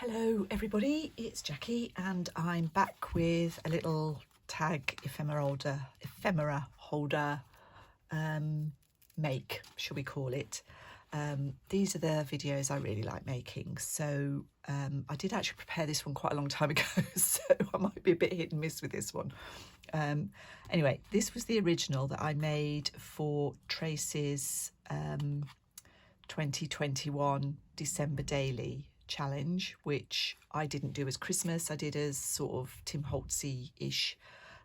Hello everybody, it's Jackie and I'm back with a little tag ephemera holder make, shall we call it. These are the videos I really like making, so I did actually prepare this one quite a long time ago, so I might be a bit hit and miss with this one. Anyway, this was the original that I made for Tracy's 2021 December Daily challenge, which I didn't do as Christmas, I did as sort of Tim Holtzy-ish.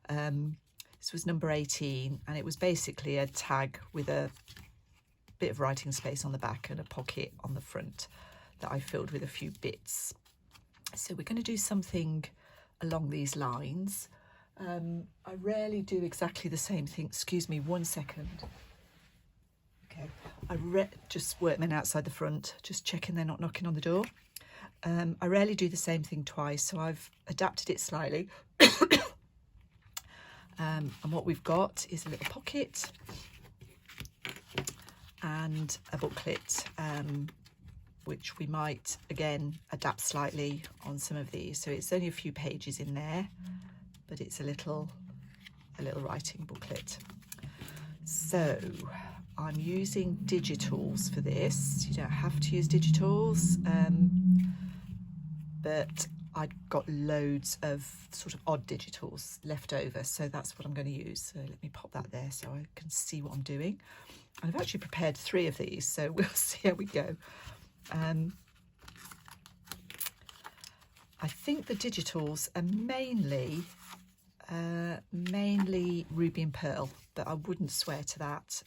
This was number 18 and it was basically a tag with a bit of writing space on the back and a pocket on the front that I filled with a few bits. So we're going to do something along these lines. I rarely do exactly the same thing. Excuse me 1 second. Okay, just workmen outside the front, just checking they're not knocking on the door. I rarely do the same thing twice, so I've adapted it slightly. And what we've got is a little pocket and a booklet, which we might again adapt slightly on some of these. So it's only a few pages in there, but it's a little writing booklet. So I'm using digitals for this. You don't have to use digitals, but I got loads of sort of odd digitals left over, so that's what I'm going to use. So let me pop that there so I can see what I'm doing. And I've actually prepared 3 of these, so we'll see how we go. I think the digitals are mainly ruby and pearl, but I wouldn't swear to that.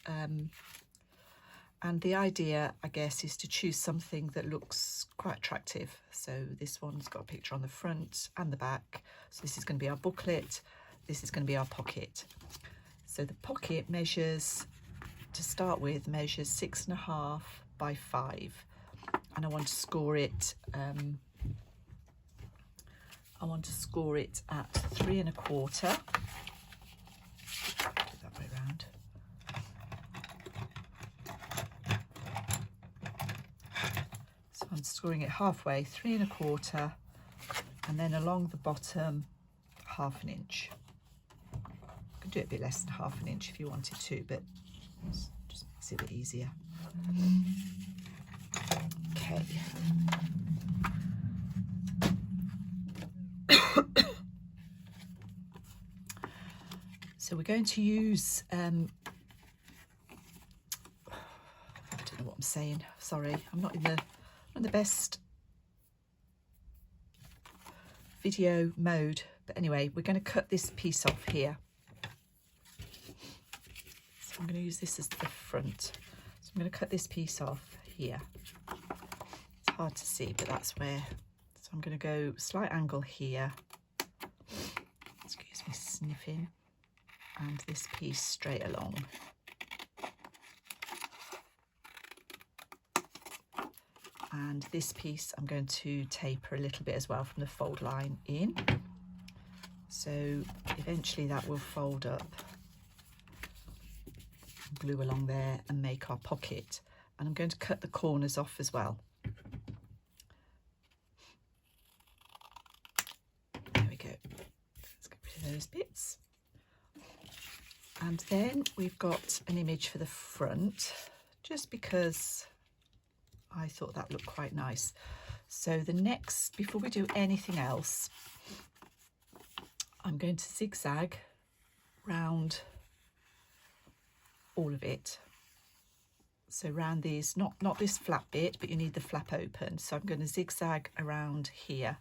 And the idea, I guess, is to choose something that looks quite attractive. So this one's got a picture on the front and the back. So this is going to be our booklet. This is going to be our pocket. So the pocket measures, to start with, measures 6.5 by 5. And I want to score it, at 3.25. That way round. So I'm scoring it halfway, 3.25, and then along the bottom, 1/2 inch. You could do it a bit less than 1/2 inch if you wanted to, but just makes it a bit easier. Okay. So we're going to use, I don't know what I'm saying, sorry, I'm not in the best video mode, but anyway, we're going to cut this piece off here. So I'm going to use this as the front. So I'm going to cut this piece off here. It's hard to see, but that's where. So I'm going to go slight angle here. Excuse me sniffing. And this piece straight along. And this piece I'm going to taper a little bit as well from the fold line in. So eventually that will fold up, glue along there and make our pocket. And I'm going to cut the corners off as well. There we go. Let's get rid of those bits. And then we've got an image for the front, just because I thought that looked quite nice. So the next, before we do anything else, I'm going to zigzag round all of it. So round these, not this flap bit, but you need the flap open. So I'm going to zigzag around here.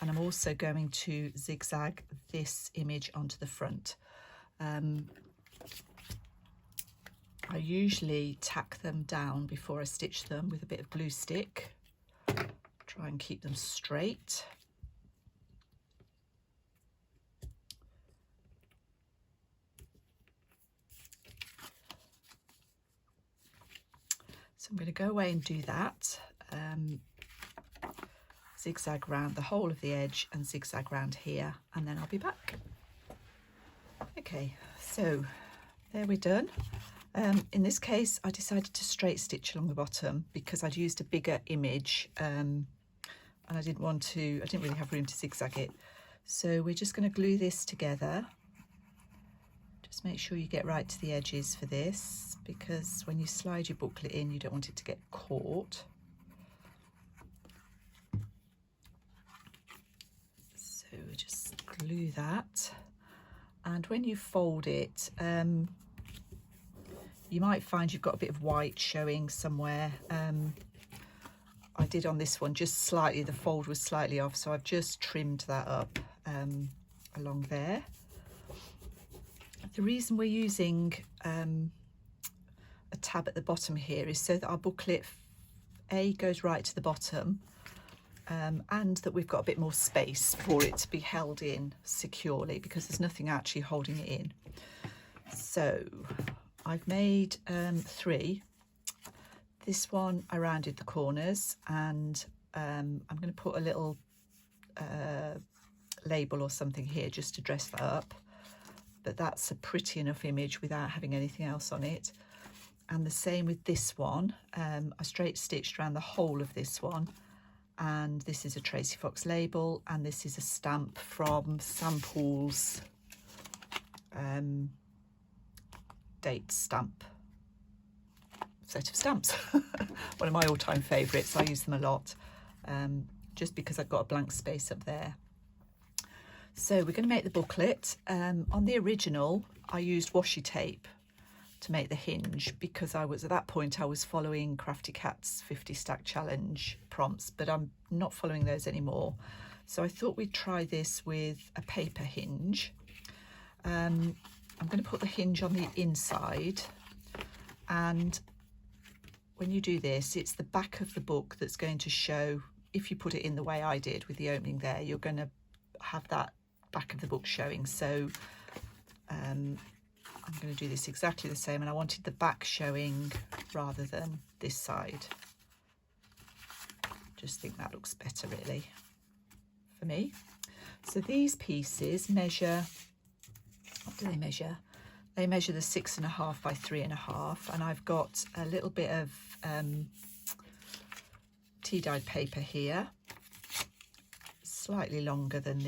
And I'm also going to zigzag this image onto the front. I usually tack them down before I stitch them with a bit of glue stick. Try and keep them straight. So I'm going to go away and do that. Zigzag around the whole of the edge and zigzag around here, and then I'll be back. Okay, so there we're done. In this case, I decided to straight stitch along the bottom because I'd used a bigger image and I didn't really have room to zigzag it. So we're just going to glue this together. Just make sure you get right to the edges for this, because when you slide your booklet in, you don't want it to get caught. So we just glue that. And when you fold it, you might find you've got a bit of white showing somewhere. I did on this one just slightly, the fold was slightly off, so I've just trimmed that up along there. The reason we're using a tab at the bottom here is so that our booklet goes right to the bottom, and that we've got a bit more space for it to be held in securely, because there's nothing actually holding it in. So I've made 3. This one I rounded the corners, and I'm going to put a little label or something here just to dress that up. But that's a pretty enough image without having anything else on it. And the same with this one. I straight stitched around the whole of this one, and this is a Tracy Fox label, and this is a stamp from Sample's date stamp set of stamps. One of my all-time favourites. I use them a lot, just because I've got a blank space up there. So we're going to make the booklet. On the original, I used washi tape to make the hinge, because at that point I was following Crafty Cat's 50 stack challenge prompts, but I'm not following those anymore. So I thought we'd try this with a paper hinge. I'm going to put the hinge on the inside, and when you do this, it's the back of the book that's going to show. If you put it in the way I did with the opening there, you're going to have that back of the book showing. So I'm going to do this exactly the same, and I wanted the back showing rather than this side. Just think that looks better really for me. So these pieces measure, what do they measure? They measure the 6.5 by 3.5, and I've got a little bit of tea dyed paper here, slightly longer than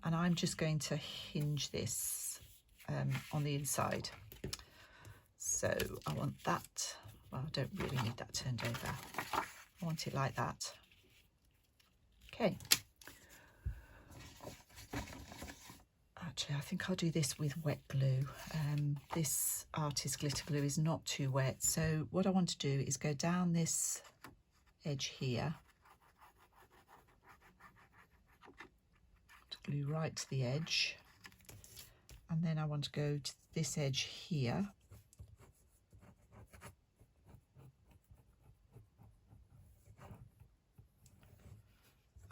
and I'm just going to hinge this on the inside. So I want that, well, I don't really need that turned over. I want it like that. Okay. Actually, I think I'll do this with wet glue. This Artist glitter glue is not too wet. So what I want to do is go down this edge here, to glue right to the edge, and then I want to go to this edge here,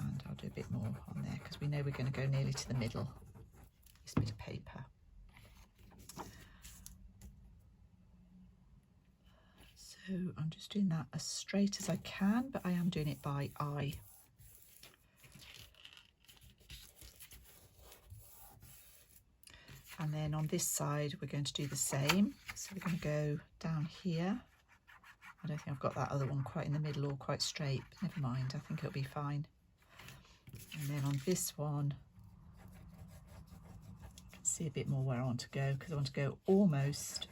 and I'll do a bit more on there because we know we're going to go nearly to the middle, this bit of paper. So I'm just doing that as straight as I can, but I am doing it by eye. And then on this side, we're going to do the same. So we're going to go down here. I don't think I've got that other one quite in the middle or quite straight, but never mind, I think it'll be fine. And then on this one, I can see a bit more where I want to go, because I want to go almost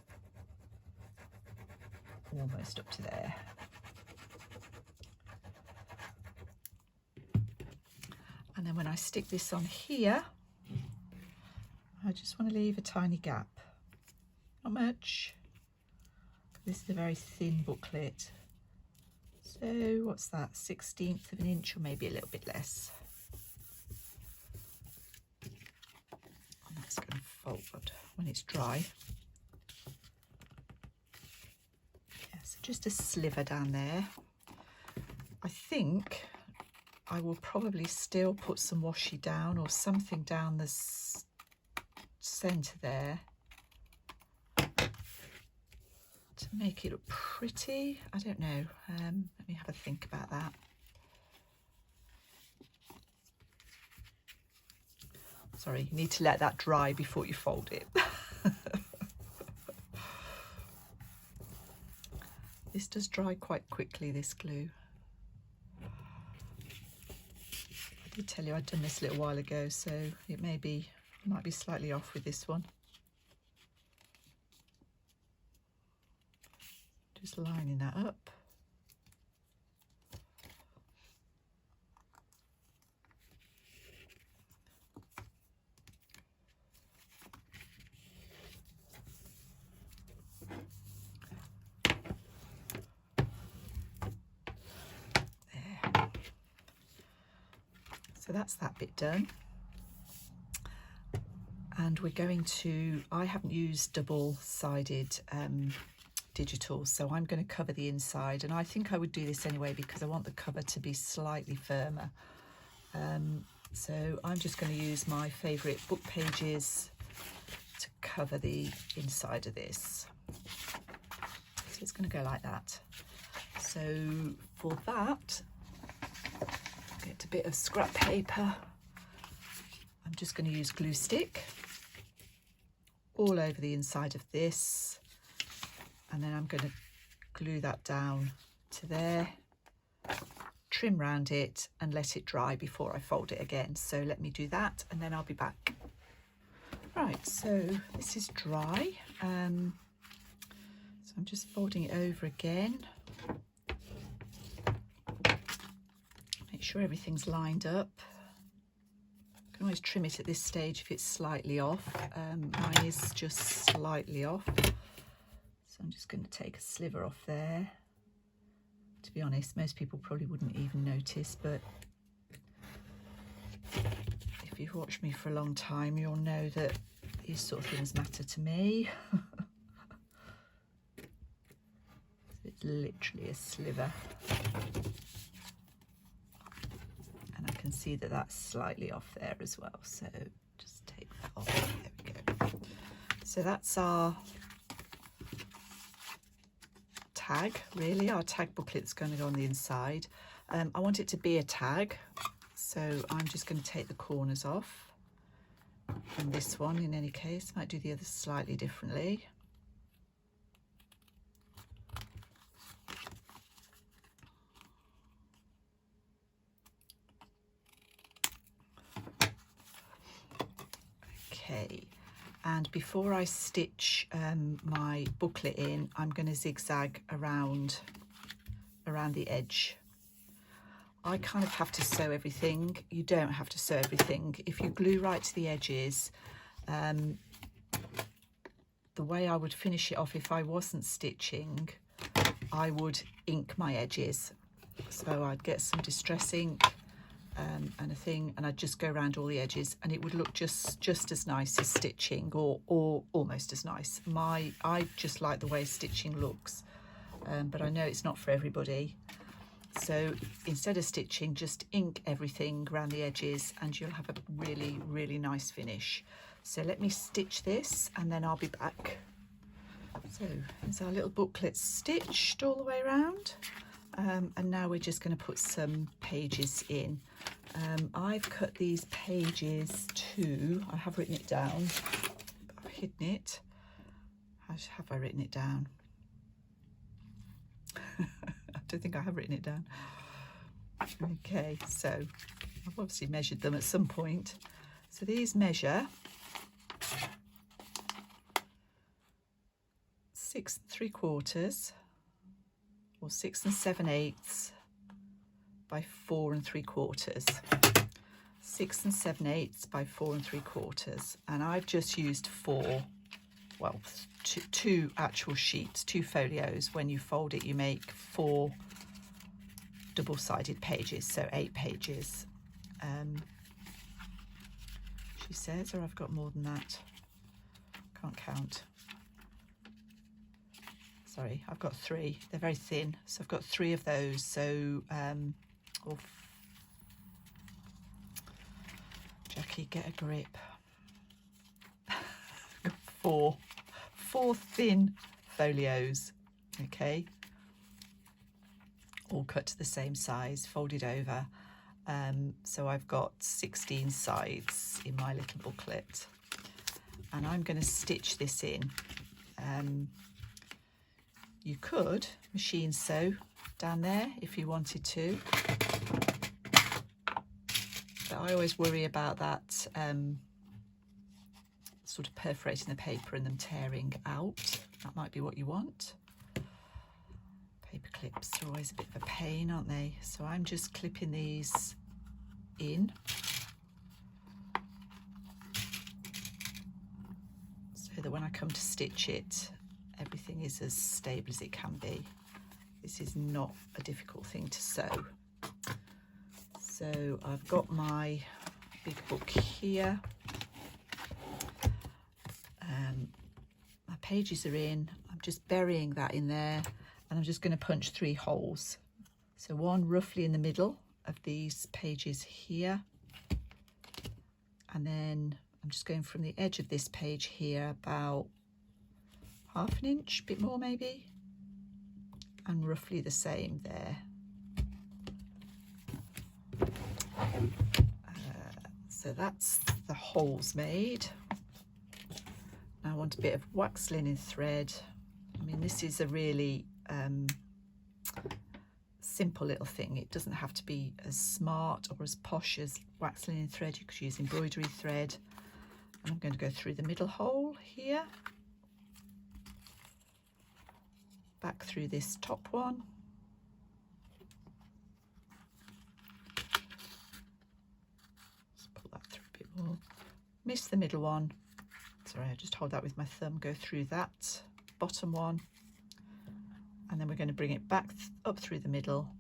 up to there. And then when I stick this on here, I just want to leave a tiny gap, not much. This is a very thin booklet, so what's that, 1/16 of an inch, or maybe a little bit less. And that's going to fold when it's dry. Yeah, so just a sliver down there. I think I will probably still put some washi down or something down the centre there to make it look pretty. I don't know, let me have a think about that. Sorry, you need to let that dry before you fold it. This does dry quite quickly, this glue. did tell you I'd done this a little while ago, so it might be slightly off with this one. Just lining that up. There. So that's that bit done. And we're going to, I haven't used double-sided digital, so I'm going to cover the inside, and I think I would do this anyway because I want the cover to be slightly firmer. So I'm just going to use my favourite book pages to cover the inside of this. So it's going to go like that. So for that, get a bit of scrap paper. I'm just going to use glue stick all over the inside of this, and then I'm going to glue that down to there, trim round it and let it dry before I fold it again. So let me do that and then I'll be back. Right, so this is dry. So I'm just folding it over again. Make sure everything's lined up. You can always trim it at this stage if it's slightly off. Mine is just slightly off. So I'm just going to take a sliver off there. To be honest, most people probably wouldn't even notice, but if you've watched me for a long time, you'll know that these sort of things matter to me. It's literally a sliver. And I can see that that's slightly off there as well, so just take that off. There we go. So that's our tag, really. Our tag booklet's going to go on the inside. I want it to be a tag, so I'm just going to take the corners off from this one. In any case, might do the others slightly differently. Okay, and before I stitch my booklet in, I'm going to zigzag around the edge. I kind of have to sew everything. You don't have to sew everything. If you glue right to the edges, the way I would finish it off if I wasn't stitching, I would ink my edges. So I'd get some distress ink and a thing, and I'd just go around all the edges, and it would look just as nice as stitching, or almost as nice. I just like the way stitching looks, but I know it's not for everybody. So instead of stitching, just ink everything around the edges and you'll have a really, really nice finish. So let me stitch this and then I'll be back. So there's our little booklet stitched all the way around. And now we're just going to put some pages in. I've cut these pages to, I have written it down, I've hidden it. How have I written it down? I don't think I have written it down. Okay, so I've obviously measured them at some point. So these measure 6 3/4 or 6 7/8 by 4 3/4. 6 7/8 by 4 3/4, and I've just used 4, well, two actual sheets, 2 folios. When you fold it, you make 4 double-sided pages, so 8 pages. She says, or I've got more than that. Can't count. Sorry, I've got 3. They're very thin, so I've got 3 of those. So, Jackie, get a grip. I've got 4 thin folios, okay, all cut to the same size, folded over. So I've got 16 sides in my little booklet, and I'm going to stitch this in. You could machine sew down there if you wanted to. But I always worry about that sort of perforating the paper and them tearing out. That might be what you want. Paper clips are always a bit of a pain, aren't they? So I'm just clipping these in. So that when I come to stitch it, everything is as stable as it can be. This is not a difficult thing to sew. So I've got my big book here. My pages are in. I'm just burying that in there, and I'm just going to punch 3 holes. So one roughly in the middle of these pages here, and then I'm just going from the edge of this page here about 1/2 inch, a bit more maybe, and roughly the same there. So that's the holes made. Now I want a bit of wax linen thread. I mean, this is a really simple little thing. It doesn't have to be as smart or as posh as wax linen thread. You could use embroidery thread. And I'm going to go through the middle hole here, back through this top one, just pull that through a bit more, miss the middle one, sorry, I just hold that with my thumb, go through that bottom one, and then we're going to bring it back up through the middle.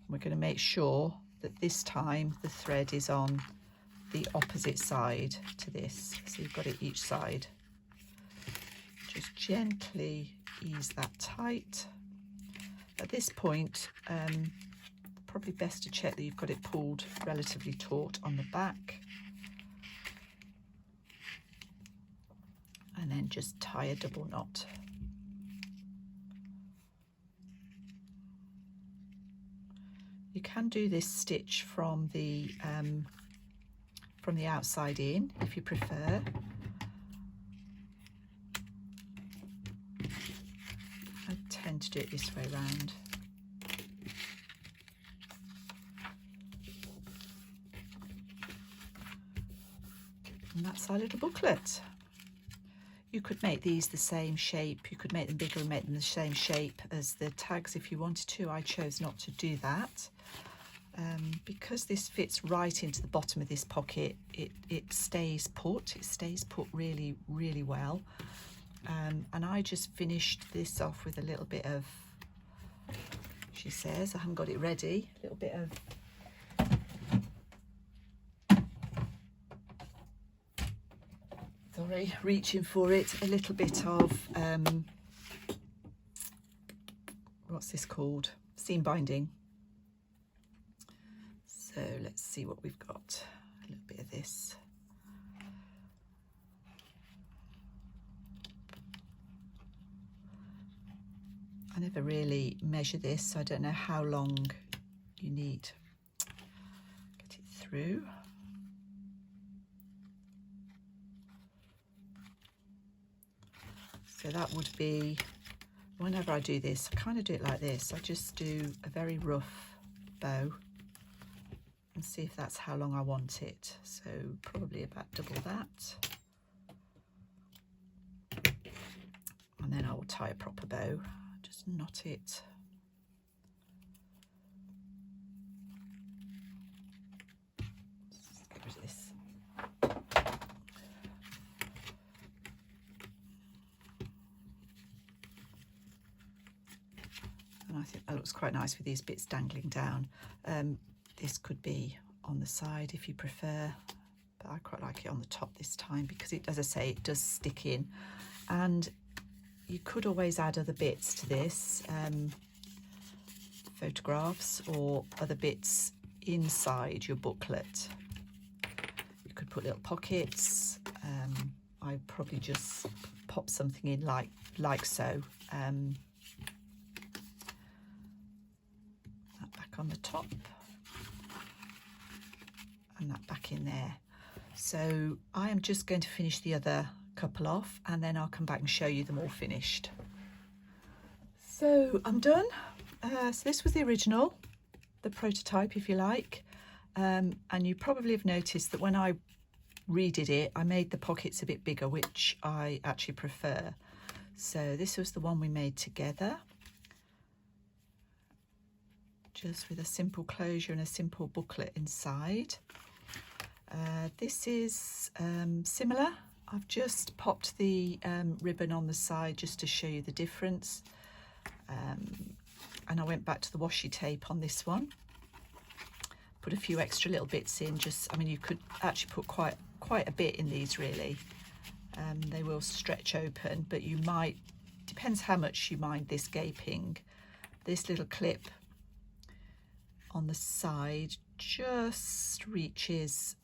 We're going to make sure that this time the thread is on the opposite side to this, so you've got it each side. Just gently ease that tight. At this point, probably best to check that you've got it pulled relatively taut on the back, and then just tie a double knot. You can do this stitch from the outside in if you prefer. I tend to do it this way round. And that's our little booklet. You could make these the same shape. You could make them bigger and make them the same shape as the tags if you wanted to. I chose not to do that. Because this fits right into the bottom of this pocket, it stays put. It stays put really, really well. And I just finished this off with a little bit of, she says, I haven't got it ready, a little bit of, sorry, reaching for it, a little bit of, what's this called? Seam binding. So let's see what we've got. A little bit of this. I never really measure this, so I don't know how long you need to get it through. So that would be, whenever I do this, I kind of do it like this. I just do a very rough bow and see if that's how long I want it. So probably about double that. And then I will tie a proper bow. Just knot it. Let's get rid of this. And I think that looks quite nice with these bits dangling down. This could be on the side if you prefer, but I quite like it on the top this time because it, as I say, it does stick in. And you could always add other bits to this, photographs or other bits inside your booklet. You could put little pockets. I probably just pop something in like so. That back on the top and that back in there. So I am just going to finish the other couple off and then I'll come back and show you them all finished. So I'm done. So this was the original. the prototype if you like, and you probably have noticed that when I redid it, I made the pockets a bit bigger, which I actually prefer. So this was the one we made together, just with a simple closure and a simple booklet inside. This is similar. I've just popped the ribbon on the side just to show you the difference, and I went back to the washi tape on this one, put a few extra little bits in. Just, I mean, you could actually put quite a bit in these really. They will stretch open, but you might, depends how much you mind this gaping. This little clip on the side just reaches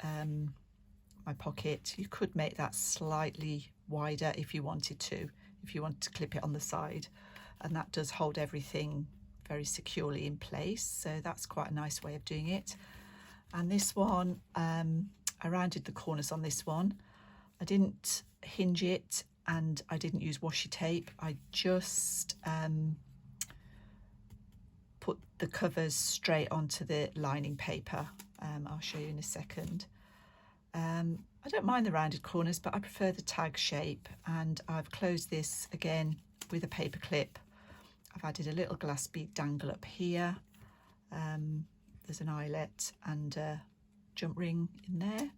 my pocket. You could make that slightly wider if you wanted to, if you want to clip it on the side, and that does hold everything very securely in place. So that's quite a nice way of doing it. And this one, I rounded the corners on this one. I didn't hinge it and I didn't use washi tape. I just put the covers straight onto the lining paper. I'll show you in a second. I don't mind the rounded corners, but I prefer the tag shape, and I've closed this again with a paper clip. I've added a little glass bead dangle up here. There's an eyelet and a jump ring in there.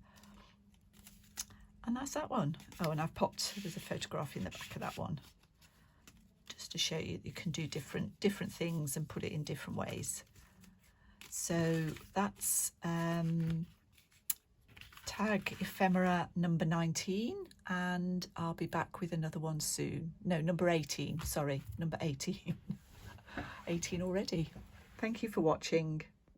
And that's that one. Oh, and I've popped, there's a photograph in the back of that one, just to show you that you can do different things and put it in different ways. So that's tag ephemera number 19, and I'll be back with another one soon. No, number 18, sorry, number 18. 18 already. Thank you for watching.